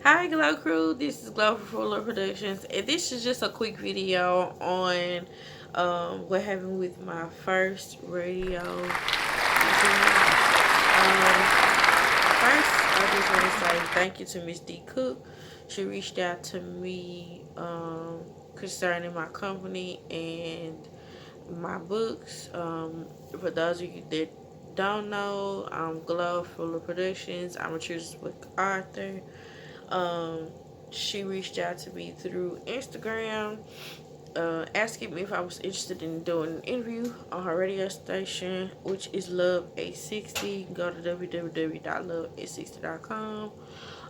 Hi Glow Crew, this is Glow for Fuller Productions, and this is just a quick video on what happened with my first radio interview. First, I just want to say thank you to Miss Dee Cook. She reached out to me concerning my company and my books. For those of you that don't know, I'm Glow Fuller Productions. I'm a children's book author. Um, she reached out to me through Instagram, asking me if I was interested in doing an interview on her radio station, which is Love 860. You can go to www.love860.com,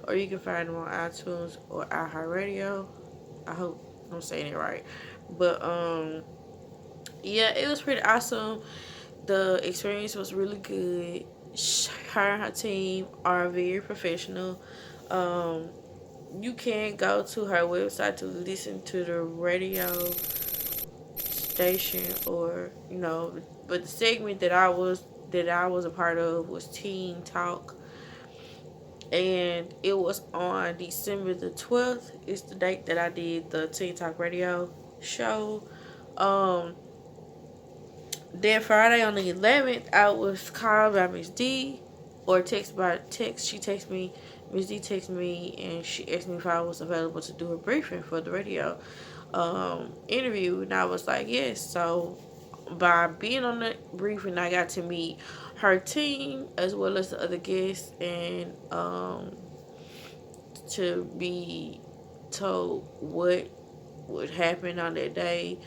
or you can find them on iTunes or iHeartRadio. I hope I'm saying it right. But yeah, it was pretty awesome. The experience was really good. Her and her team are very professional. Um, you can go to her website to listen to the radio station, or but the segment that I was a part of was Teen Talk, and it was on December the 12th. It's the date that I did the Teen Talk radio show. Um, then Friday on the 11th, I was called by Miss D, or text by text. She texted me, Miss D texted me, and she asked me if I was available to do a briefing for the radio interview, and I was like, yes. So by being on the briefing, I got to meet her team as well as the other guests, and to be told what would happen on that day.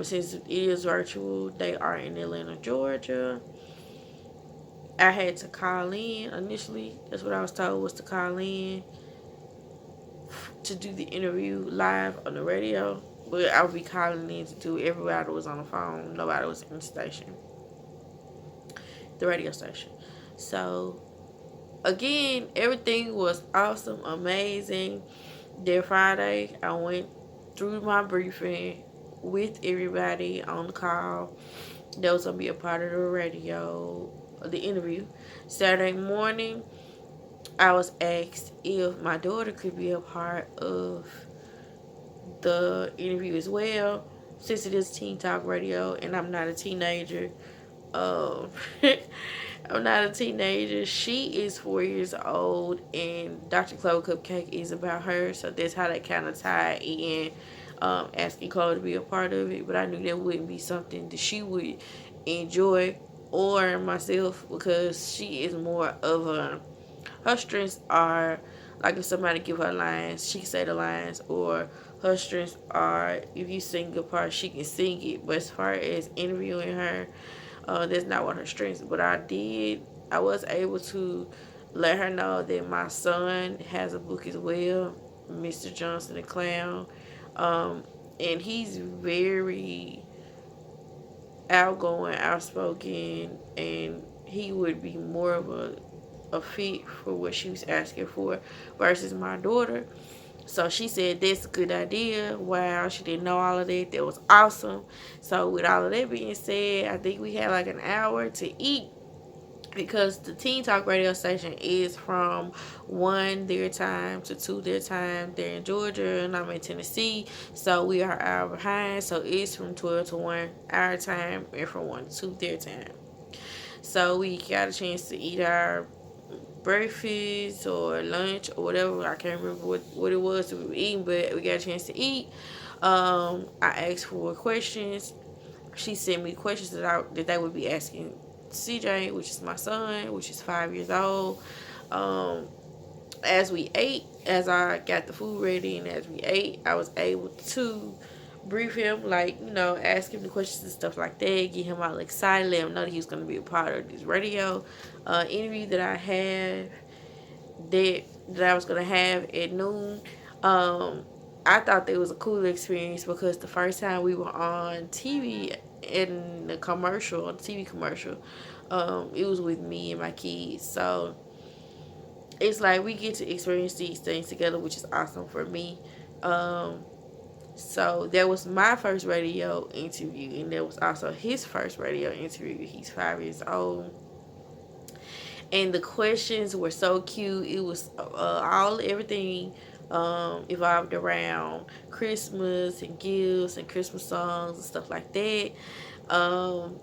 Since it is virtual, they are in Atlanta, Georgia. I had to call in initially. That's what I was told, was to call in to do the interview live on the radio. But I would be calling in to do. Everybody was on the phone. Nobody was in the station, the radio station. So again, everything was awesome, amazing. Then Friday, I went through my briefing with everybody on the call that was gonna be a part of the radio, the interview. Saturday morning, I was asked if my daughter could be a part of the interview as well, since it is Teen Talk Radio and I'm not a teenager. Um, I'm not a teenager. She is 4 years old, and Dr. Clover Cupcake is about her, so that's how they kind of tied in, asking Chloe to be a part of it. But I knew that wouldn't be something that she would enjoy, or myself, because she is more of a, her strengths are, like if somebody give her lines, she can say the lines, or her strengths are, if you sing a part, she can sing it. But as far as interviewing her, that's not one of her strengths. But I was able to let her know that my son has a book as well, Mr. Johnson the Clown. And he's very outgoing, outspoken, and he would be more of a fit for what she was asking for versus my daughter. So she said that's a good idea. Wow, she didn't know all of that. That was awesome. So with all of that being said, I think we had like an hour to eat, because the Teen Talk radio station is from 1 their time to 2 their time. They're in Georgia and I'm in Tennessee, so we are an hour behind. So it's from 12 to 1 our time, and from 1 to 2 their time. So we got a chance to eat our breakfast or lunch or whatever. I can't remember what it was that we were eating, but we got a chance to eat. I asked for questions. She sent me questions that they would be asking CJ, which is my son, which is 5 years old. As we ate, as I got the food ready, and as we ate, I was able to brief him, like, ask him the questions and stuff like that, get him all excited, let him know that he was going to be a part of this radio interview that I had, that I was going to have at noon. I thought that was a cool experience, because the first time we were on TV, in the commercial, on the TV commercial, it was with me and my kids. So it's like we get to experience these things together, which is awesome for me. So that was my first radio interview, and that was also his first radio interview. He's 5 years old. and the questions were so cute. It was all everything evolved around Christmas and gifts and Christmas songs and stuff like that. Um,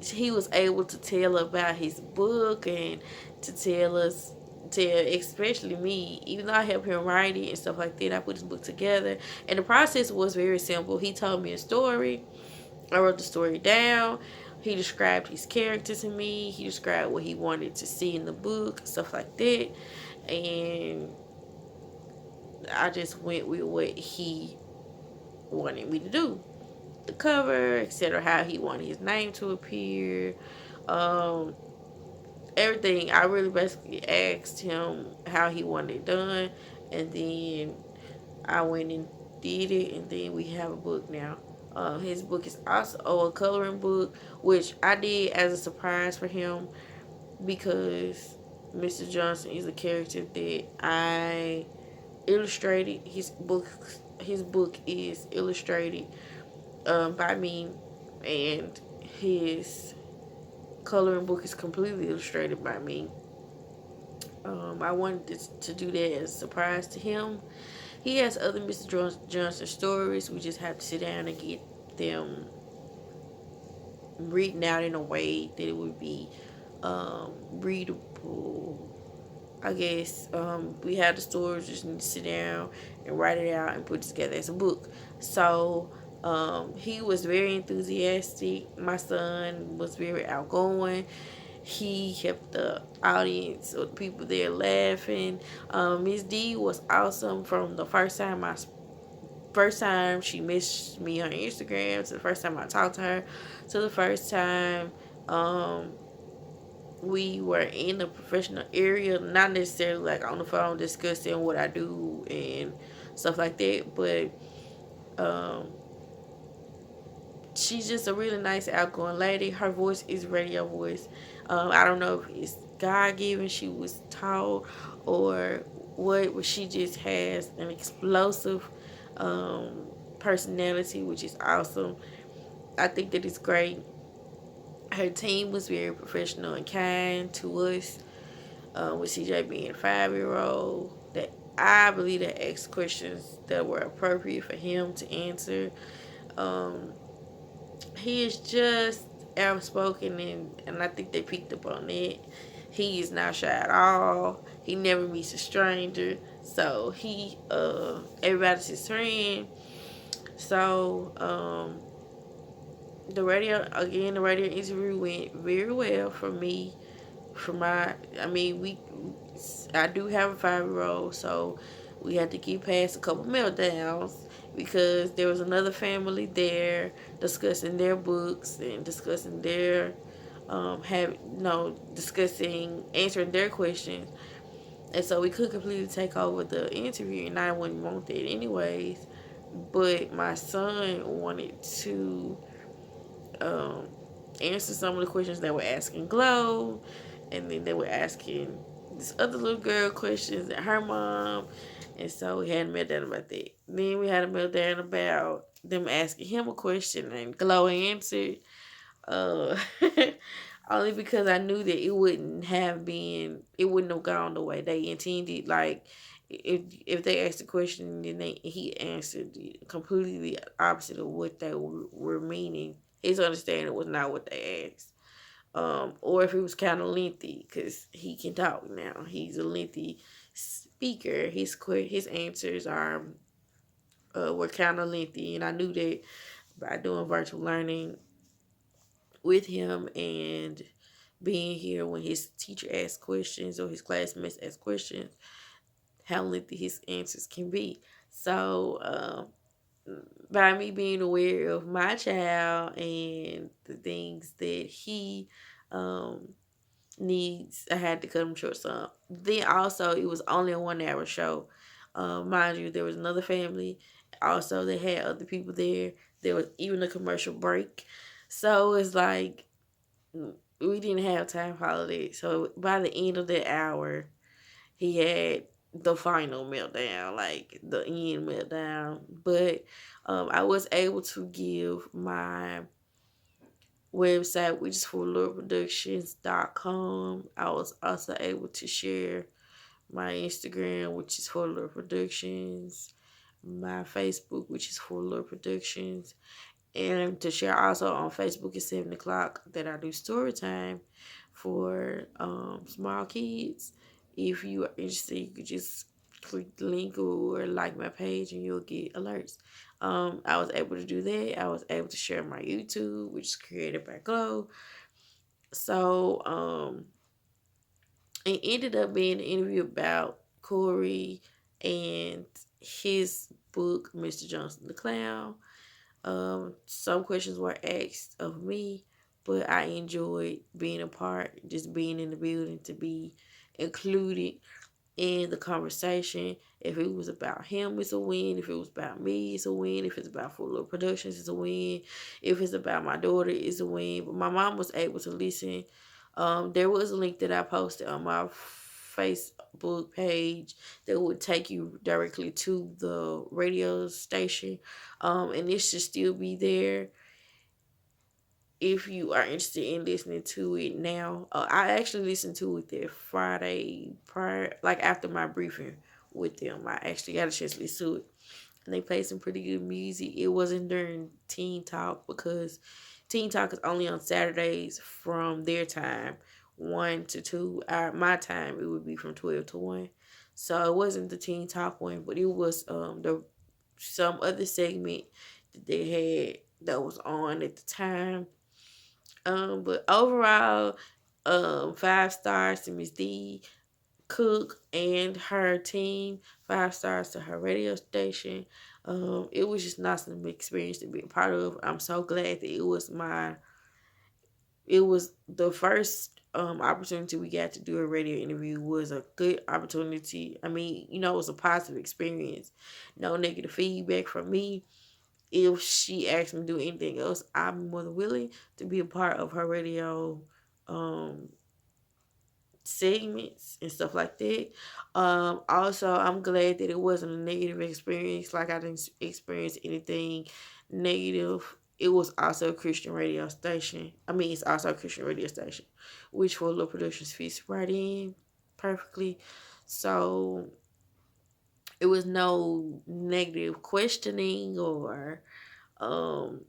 he was able to tell about his book and to tell us, tell especially me, even though I helped him write it and stuff like that. I put his book together, and the process was very simple. He told me a story. I wrote the story down. He described his character to me. He described what he wanted to see in the book, stuff like that. And I just went with what he wanted me to do. The cover, etc., how he wanted his name to appear, um, everything. I really basically asked him how he wanted it done, and then I went and did it, and then we have a book now. His book is also a coloring book, which I did as a surprise for him because Mr. Johnson is a character that I illustrated. His book is illustrated by me, and his coloring book is completely illustrated by me. I wanted to do that as a surprise to him. He has other Mr. Johnson stories. We just have to sit down and get them written out in a way that it would be readable. I guess we have the stories. Just need to sit down and write it out and put it together as a book. So he was very enthusiastic. My son was very outgoing. He kept the audience or the people there laughing. Miss D was awesome from the first time she messaged me on Instagram to the first time I talked to her to the first time we were in the professional area, not necessarily like on the phone discussing what I do and stuff like that, but um, she's just a really nice, outgoing lady. Her voice is radio voice. I don't know if it's God given, she was taught, or what, but she just has an explosive um, personality, which is awesome. I think that it's great. Her team was very professional and kind to us. With CJ being a 5-year old, that I believe that asked questions that were appropriate for him to answer. Um, he is just outspoken, and I think they picked up on it. He is not shy at all. He never meets a stranger. So everybody's his friend. So the radio interview went very well for me. For my, I mean, I do have a 5-year old, so we had to get past a couple meltdowns because there was another family there discussing their books and discussing their discussing answering their questions, and so we could completely take over the interview, and I wouldn't want that anyways. But my son wanted to um, answer some of the questions they were asking Glow, and then they were asking this other little girl questions and her mom, and so we had a meltdown about that. Then we had a meltdown about them asking him a question and Glow answered. Uh, only because I knew that it wouldn't have gone the way they intended. Like if they asked a question and then he answered completely the opposite of what they were meaning, his understanding was not what they asked. Or if it was kind of lengthy, because he can talk now. He's a lengthy speaker. His answers were kind of lengthy, and I knew that by doing virtual learning with him and being here when his teacher asks questions or his classmates ask questions, how lengthy his answers can be. So, by me being aware of my child and the things that he um, needs, I had to cut him short some. Then also, it was only a 1 hour show. Mind you, there was another family. Also, they had other people there. There was even a commercial break. So it's like we didn't have time holiday. So by the end of that hour, he had the final meltdown, like the end meltdown. But I was able to give my website, which is for LordProductions.com. I was also able to share my Instagram, which is for Lord Productions, my Facebook, which is for Lord Productions, and to share also on Facebook at 7 o'clock that I do story time for small kids. If you are interested, you could just click the link or like my page and you'll get alerts. I was able to do that. I was able to share my YouTube, which is created by Glow. So it ended up being an interview about Corey and his book, Mr. Johnson the Clown. Some questions were asked of me, but I enjoyed being a part, just being in the building to be included in the conversation. If it was about him, it's a win. If it was about me, it's a win. If it's about Full Load Productions, it's a win. If it's about my daughter, it's a win. But my mom was able to listen. There was a link that I posted on my Facebook page that would take you directly to the radio station, and it should still be there if you are interested in listening to it now. I actually listened to it that Friday prior, like after my briefing with them. I actually got a chance to listen to it, and they played some pretty good music. It wasn't during Teen Talk because Teen Talk is only on Saturdays from their time, 1 to 2. My time it would be from 12 to 1. So it wasn't the Teen Talk one, but it was the some other segment that they had that was on at the time. But overall, 5 stars to Miss Dee Cook and her team. 5 stars to her radio station. It was just an awesome experience to be a part of. I'm so glad that it was the first opportunity we got to do a radio interview. Was a good opportunity. I mean, it was a positive experience. No negative feedback from me. If she asked me to do anything else, I'm more than willing to be a part of her radio um, segments and stuff like that. Also, I'm glad that it wasn't a negative experience. Like I didn't experience anything negative. It was also a Christian radio station. I mean, it's also a Christian radio station, which for Little Productions fits right in perfectly. So it was no negative questioning or um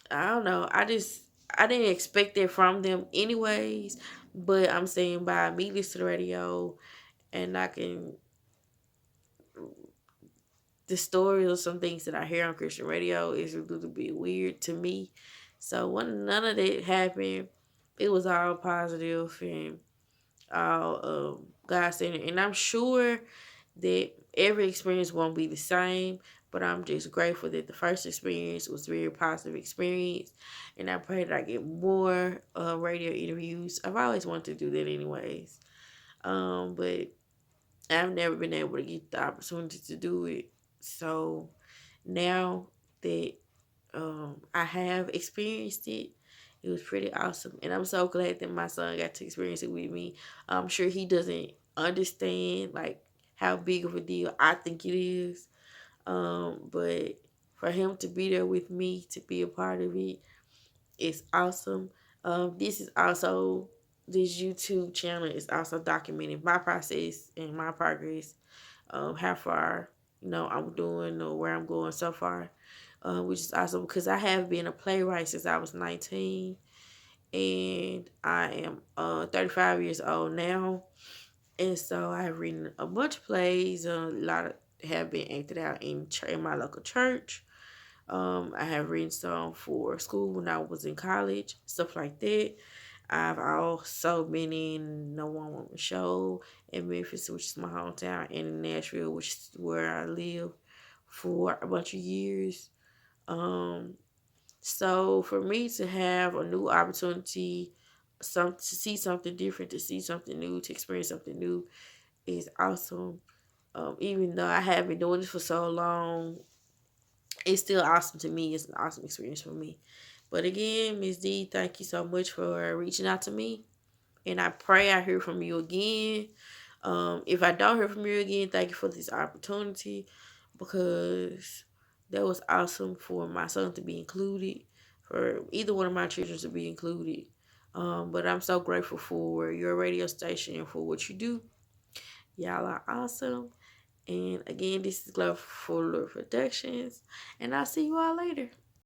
I don't know. I didn't expect that from them anyways. But I'm saying by me listening to the radio and I can the stories or some things that I hear on Christian radio is a little bit weird to me. So when none of that happened, it was all positive and all God centered. And I'm sure that every experience won't be the same, but I'm just grateful that the first experience was a very positive experience, and I pray that I get more radio interviews. I've always wanted to do that anyways, but I've never been able to get the opportunity to do it. So now that I have experienced it, it was pretty awesome, and I'm so glad that my son got to experience it with me. I'm sure he doesn't understand like how big of a deal I think it is, but for him to be there with me to be a part of it, it's awesome. This is also this YouTube channel is also documenting my process and my progress, how far I'm doing or where I'm going so far, which is awesome because I have been a playwright since I was 19, and I am 35 years old now, and so I've written a bunch of plays. A lot of have been acted out in my local church. I have written some for school when I was in college, stuff like that. I've also been in No One Woman Show in Memphis, which is my hometown, and in Nashville, which is where I live, for a bunch of years. Um, so for me to have a new opportunity, to see something different, to see something new, to experience something new, is awesome. Even though I have been doing this for so long, it's still awesome to me. It's an awesome experience for me. But again, Miss D, thank you so much for reaching out to me. And I pray I hear from you again. If I don't hear from you again, thank you for this opportunity because that was awesome for my son to be included. for either one of my children to be included. But I'm so grateful for your radio station and for what you do. Y'all are awesome. And again, this is Love for Love Productions. And I'll see you all later.